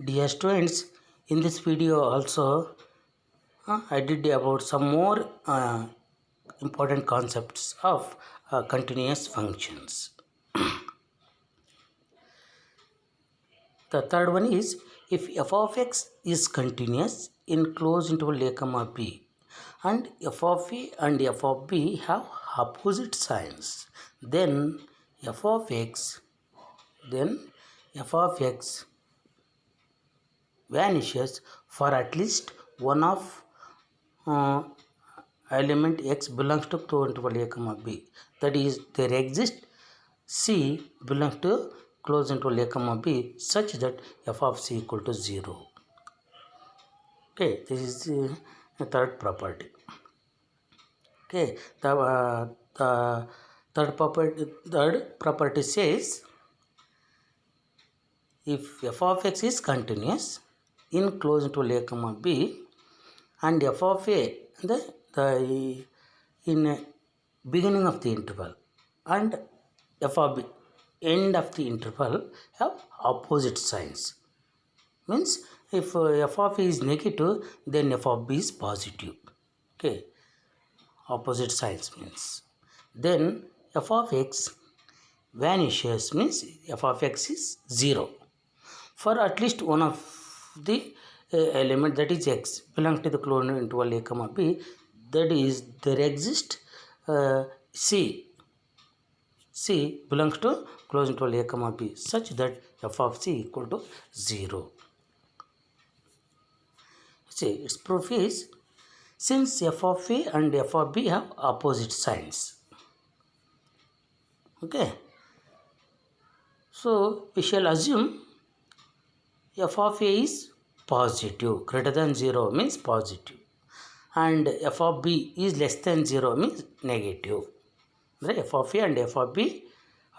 Dear students, in this video also I did about some more important concepts of continuous functions. The third one is if f of x is continuous in closed interval a comma b and f of a and f of b have opposite signs, then f of x then f of x vanishes for at least one of uh, element x belongs to closed interval a comma b. That is, there exists c belongs to closed interval a comma b such that f of c equal to 0. Okay, this is the third property. Okay, the third property says if f of x is continuous in closed interval a comma b and f of a the in beginning of the interval and f of b end of the interval have opposite signs, means if f of a is negative then f of b is positive. Okay, opposite signs means then f of x vanishes means f of x is 0 for at least one of the element, that is x belongs to the closed interval a comma b. That is, there exists c belongs to closed interval a comma b such that f of c equal to 0. See, its proof is since f of a and f of b have opposite signs. Okay, so we shall assume f of a is positive, greater than 0 means positive, and f of b is less than 0 means negative. Right? F of a and f of b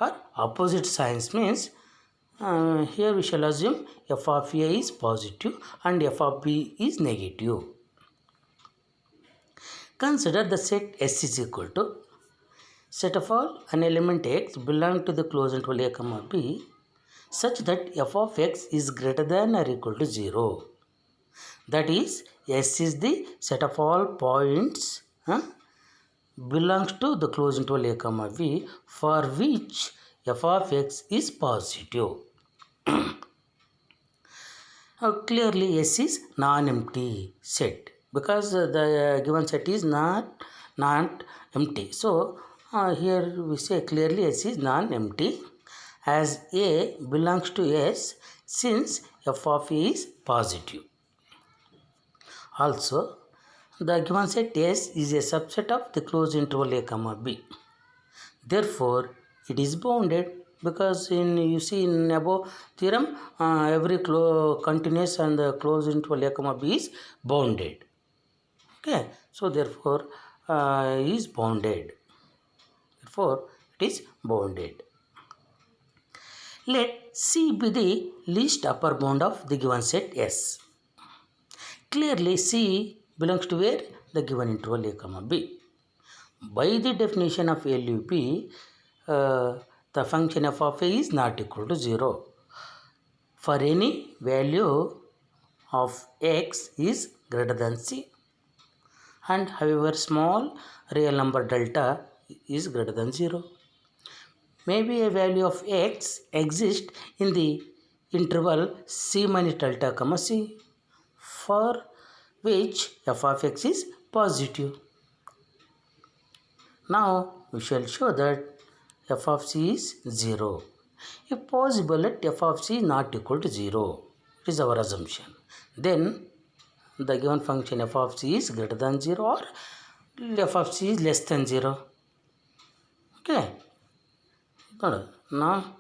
are opposite signs means here we shall assume f of a is positive and f of b is negative. Consider the set S is equal to set of all an element x belong to the closed interval a comma b such that f of x is greater than or equal to 0. That is, S is the set of all points belongs to the closed interval a comma b for which f of x is positive. Clearly S is non-empty set because the given set is not empty. So here we say clearly S is non-empty as A belongs to S since f of A is positive. Also, the given set S is a subset of the closed interval a comma b. Therefore, it is bounded because you see in above theorem every continuous and the closed interval a comma b is bounded. Okay, so therefore is bounded. Therefore, it is bounded. Let C be the least upper bound of the given set S. Clearly, C belongs to where? The given interval a comma b. By the definition of LUP, the function f of a is not equal to 0 for any value of x is greater than c, and however small real number delta is greater than 0. Maybe a value of x exists in the interval c minus delta comma c for which f of x is positive. Now we shall show that f of c is 0. If possible, let f of c not equal to 0. It is our assumption. Then the given function f of c is greater than 0 or f of c is less than 0. Okay. Now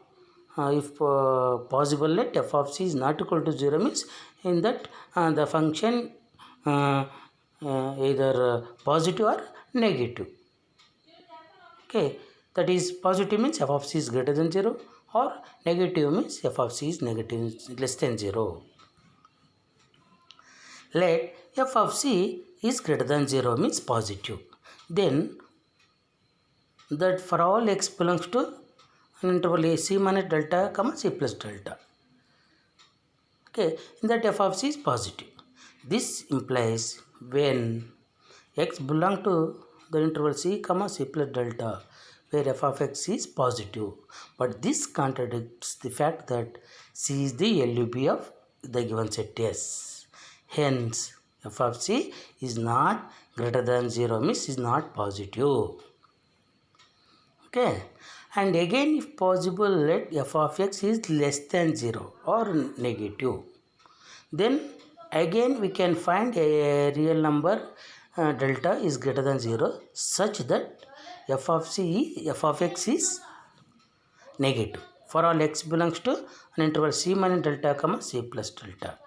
if possible, let f of c is not equal to 0 means in that the function either positive or negative. Okay, that is positive means f of c is greater than 0 or negative means f of c is negative less than 0. Let f of c is greater than 0 means positive. Then that for all x belongs to an interval a c minus delta comma c plus delta. Okay, in that f of c is positive. This implies when x belong to the interval c comma c plus delta, where f of x is positive, but this contradicts the fact that c is the LUB of the given set S. Hence f of c is not greater than 0, means is not positive. Okay, and again if possible let f of x is less than 0 or negative, then again we can find a real number delta is greater than 0 such that f of x is negative for all x belongs to an interval c minus delta comma c plus delta.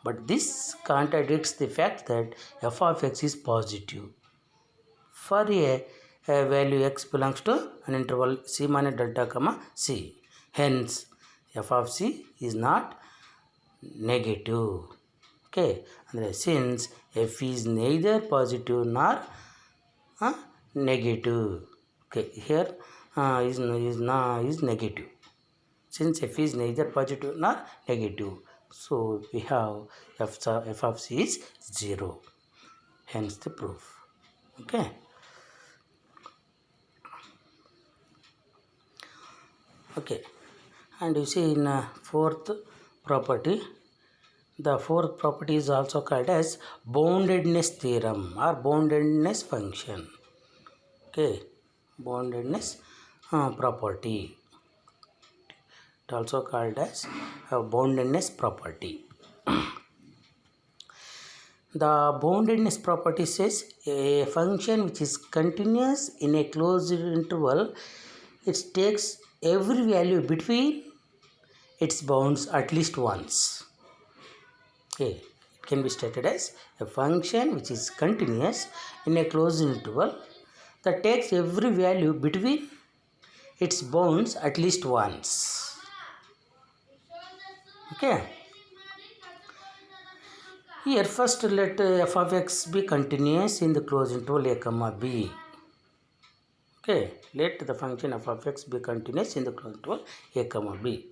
But this contradicts the fact that f of x is positive for a value x belongs to an interval c minus delta comma c. Hence f of c is not negative. Okay, and since f is neither positive nor negative. Okay, here is negative. Since f is neither positive nor negative, so we have f of c is 0. Hence the proof. Okay. Okay, and you see in fourth property, the fourth property is also called as boundedness theorem or boundedness function. Okay, boundedness property. It also called as boundedness property. The boundedness property says a function which is continuous in a closed interval, it takes every value between its bounds at least once. Okay, it can be stated as a function which is continuous in a closed interval that takes every value between its bounds at least once. Okay. Here first let f of x be continuous in the closed interval a comma b. Okay, let the function f of x be continuous in the closed interval a comma b.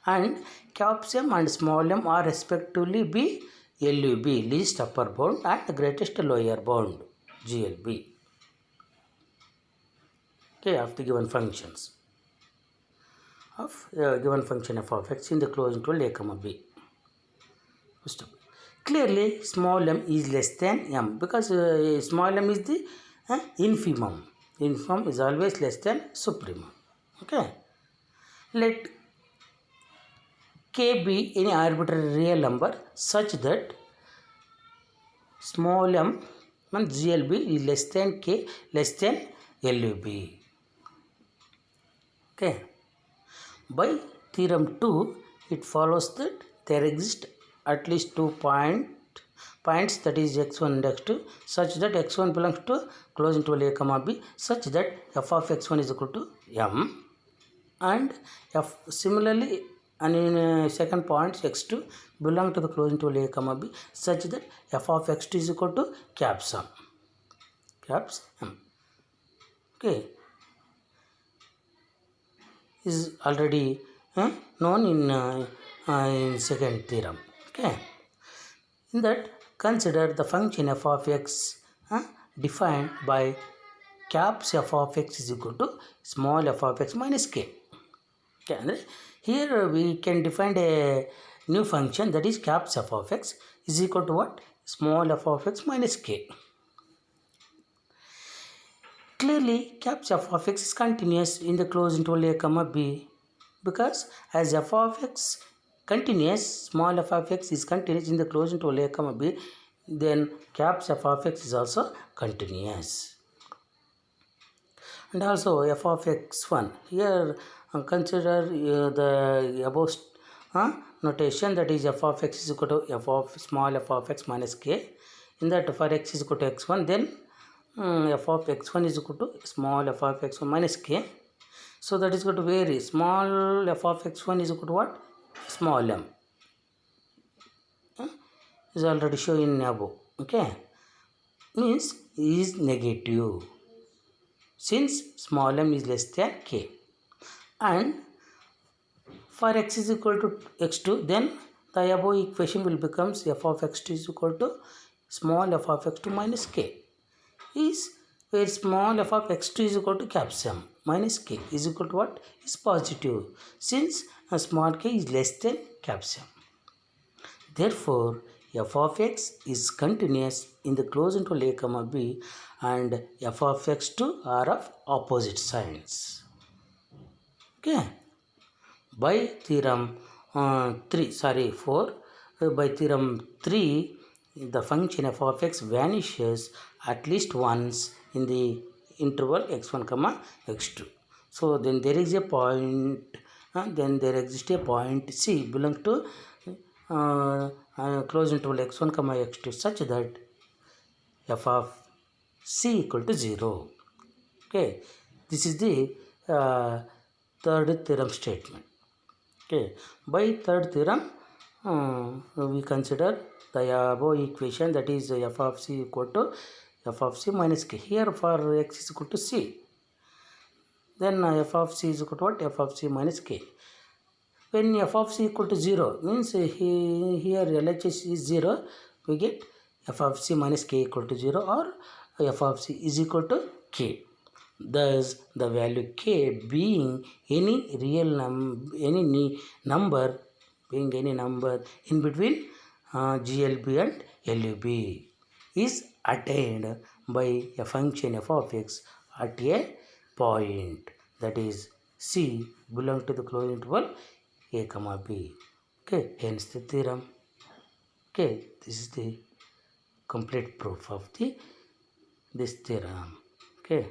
And caps m and small m are respectively be LUB, least upper bound, and the greatest lower bound, GLB. Okay, of the given functions of given function f of x in the closed interval a comma b. First, clearly small m is less than m because small m is the infimum. Infimum is always less than supremum. Okay, let k be any arbitrary real number such that small m and GLB is less than k, less than LUB. Okay. By theorem 2, it follows that there exist at least 2 points, that is x1 and x2, such that x1 belongs to closed interval a comma b, such that f of x1 is equal to m, and f similarly, and in second point x2 belong to the closed interval a comma b, such that f of x2 is equal to caps m. Okay, is already known in second theorem. Okay, in that consider the function f of x defined by caps f of x is equal to small f of x minus k. Okay, and here we can define a new function, that is caps f of x is equal to what? Small f of x minus k. Clearly, caps f of x is continuous in the closed interval a comma b, because as f of x continuous, small f of x is continuous in the closed interval a comma b, then caps f of x is also continuous. And also f of x1, here consider the above notation, that is f of x is equal to small f of x minus k. In that for x is equal to x1, then f of x1 is equal to small f of x1 minus k. So that is going to vary. Small f of x1 is equal to what? Small m. Is already shown in above. Okay, means is negative since small m is less than k. And for x is equal to x2, then the above equation will becomes f of x2 is equal to small f of x2 minus k, is where small f of x2 is equal to capsum minus k is equal to what? Is positive, since a small k is less than capsum. Therefore, f of x is continuous in the closed interval a comma b, and f of x2 are of opposite signs. Okay. By theorem 4, by theorem 3, the function f of x vanishes at least once in the interval x1 comma x2. So then there is a point, then there exists a point c belongs to closed interval x1 comma x2 such that f of c equal to 0. Okay, this is the third theorem statement. Okay, by third theorem we consider the above equation, that is f of c equal to f of c minus k. Here for x is equal to c, then f of c is equal to what? F of c minus k. When f of c equal to 0 means here LHS is 0, we get f of c minus k equal to 0, or f of c is equal to k. Thus, the value k being any real number, being any number in between GLB and LUB, is attained by a function f of x at a point, that is c belong to the closed interval a comma b. Okay, hence the theorem. Okay, this is the complete proof of this theorem. Okay.